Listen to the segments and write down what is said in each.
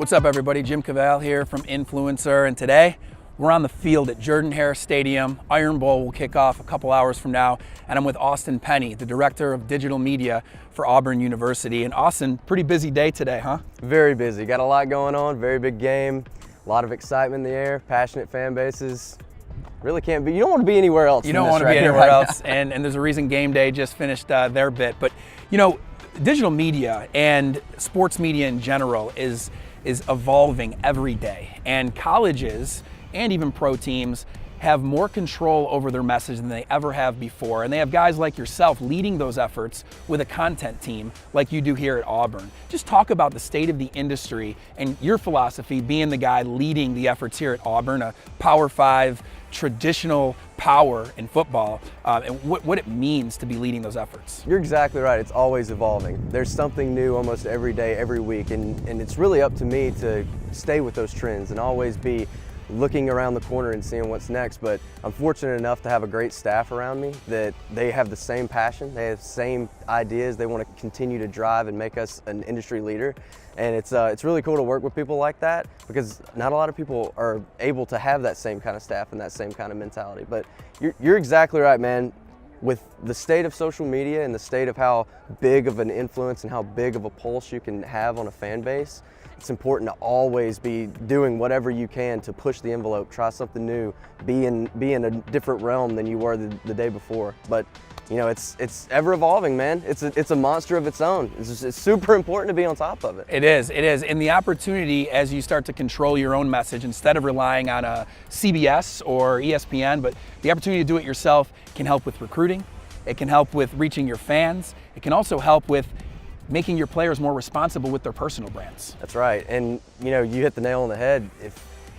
What's up, everybody? Jim Cavall here from Influencer, and today we're on the field at Jordan-Hare Stadium. Iron Bowl will kick off a couple hours from now, and I'm with Austin Penny, the Director of Digital Media for Auburn University. And Austin, pretty busy day today, huh? Very busy. Got a lot going on, very big game, a lot of excitement in the air, passionate fan bases. Really can't be, you don't want to be anywhere else. You don't want to be anywhere else, and there's a reason Game Day just finished their bit. But, you know, digital media and sports media in general is evolving every day, and colleges and even pro teams have more control over their message than they ever have before, and they have guys like yourself leading those efforts with a content team like you do here at Auburn. Just talk about the state of the industry and your philosophy being the guy leading the efforts here at Auburn, a Power 5 traditional power in football, and what it means to be leading those efforts. You're exactly right. It's always evolving. There's something new almost every day, every week, and it's really up to me to stay with those trends and always be looking around the corner and seeing what's next. But I'm fortunate enough to have a great staff around me that they have the same passion, they have the same ideas, they want to continue to drive and make us an industry leader. And it's really cool to work with people like that, because not a lot of people are able to have that same kind of staff and that same kind of mentality. But you're exactly right, man. With the state of social media and the state of how big of an influence and how big of a pulse you can have on a fan base, it's important to always be doing whatever you can to push the envelope, try something new, be in a different realm than you were the day before. But you know, it's ever evolving, man. It's a monster of its own. It's super important to be on top of it. It is. And the opportunity as you start to control your own message instead of relying on a CBS or ESPN, but the opportunity to do it yourself can help with recruiting. It can help with reaching your fans. It can also help with making your players more responsible with their personal brands. That's right. And you know, you hit the nail on the head.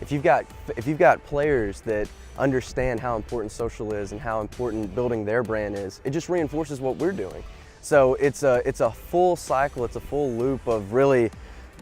If you've got players that understand how important social is and how important building their brand is, it just reinforces what we're doing. So it's a full cycle, it's a full loop of really,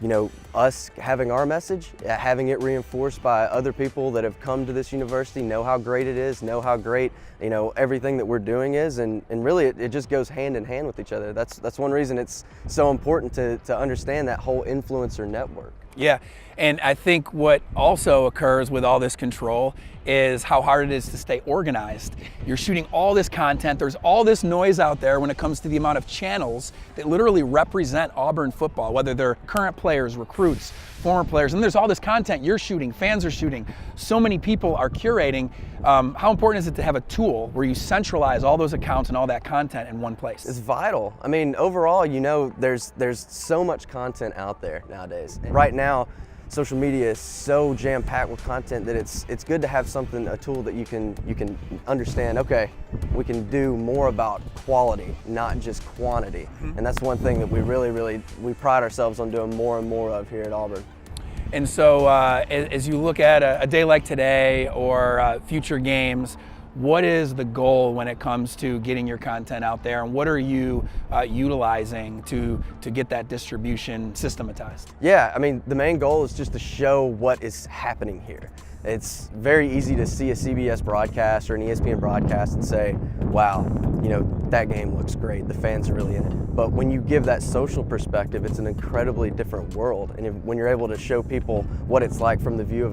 you know, us having our message, having it reinforced by other people that have come to this university, know how great it is, know how great, you know, everything that we're doing is, and really it just goes hand in hand with each other. That's one reason it's so important to understand that whole influencer network. Yeah, and I think what also occurs with all this control is how hard it is to stay organized. You're shooting all this content, there's all this noise out there when it comes to the amount of channels that literally represent Auburn football, whether they're current players, recruits, former players, and there's all this content you're shooting, fans are shooting, so many people are curating. How important is it to have a tool where you centralize all those accounts and all that content in one place? It's vital. I mean, overall, you know, there's so much content out there nowadays. And right now, social media is so jam-packed with content that it's good to have a tool that you can understand, okay, we can do more about quality, not just quantity. Mm-hmm. And that's one thing that we pride ourselves on doing more and more of here at Auburn. And so as you look at a day like today or future games, what is the goal when it comes to getting your content out there, and what are you utilizing to get that distribution systematized? Yeah, I mean, the main goal is just to show what is happening here. It's very easy to see a CBS broadcast or an ESPN broadcast and say, wow, you know, that game looks great, the fans are really in it. But when you give that social perspective, it's an incredibly different world. And when you're able to show people what it's like from the view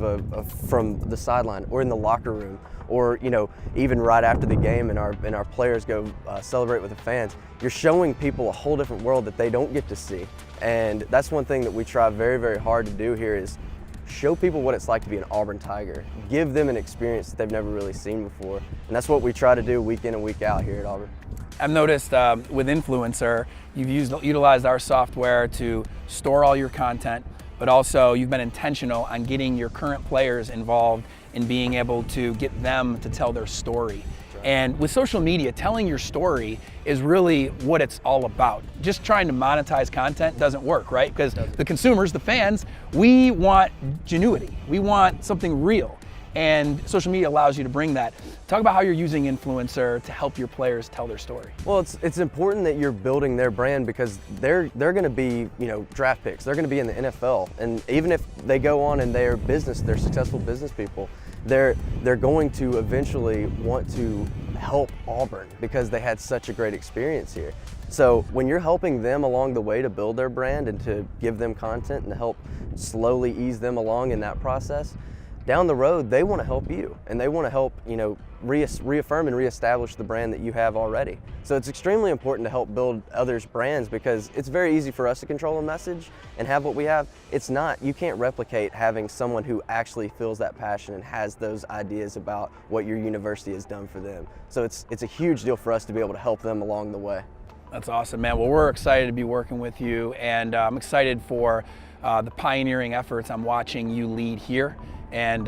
from the sideline or in the locker room, or you know, even right after the game and our players go celebrate with the fans, you're showing people a whole different world that they don't get to see. And that's one thing that we try very, very hard to do here is show people what it's like to be an Auburn Tiger. Give them an experience that they've never really seen before. And that's what we try to do week in and week out here at Auburn. I've noticed with Influencer, you've utilized our software to store all your content, but also you've been intentional on getting your current players involved in being able to get them to tell their story. Right. And with social media, telling your story is really what it's all about. Just trying to monetize content doesn't work, right? Because the consumers, the fans, we want genuity. We want something real. And social media allows you to bring that. Talk about how you're using Influencer to help your players tell their story. Well, it's important that you're building their brand, because they're going to be, you know, draft picks. They're going to be in the NFL, and even if they go on and they're successful business people, they're going to eventually want to help Auburn because they had such a great experience here. So when you're helping them along the way to build their brand and to give them content and to help slowly ease them along in that process, down the road, they want to help you, and they want to help, reaffirm and reestablish the brand that you have already. So it's extremely important to help build others' brands, because it's very easy for us to control a message and have what we have. It's not. You can't replicate having someone who actually feels that passion and has those ideas about what your university has done for them. So it's a huge deal for us to be able to help them along the way. That's awesome, man. Well, we're excited to be working with you, and I'm excited for the pioneering efforts I'm watching you lead here. And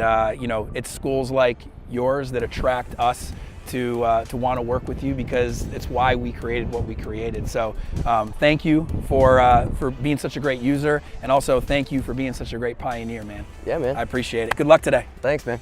it's schools like yours that attract us to want to work with you, because it's why we created what we created. So thank you for being such a great user, and also thank you for being such a great pioneer, man. Yeah, man. I appreciate it. Good luck today. Thanks, man.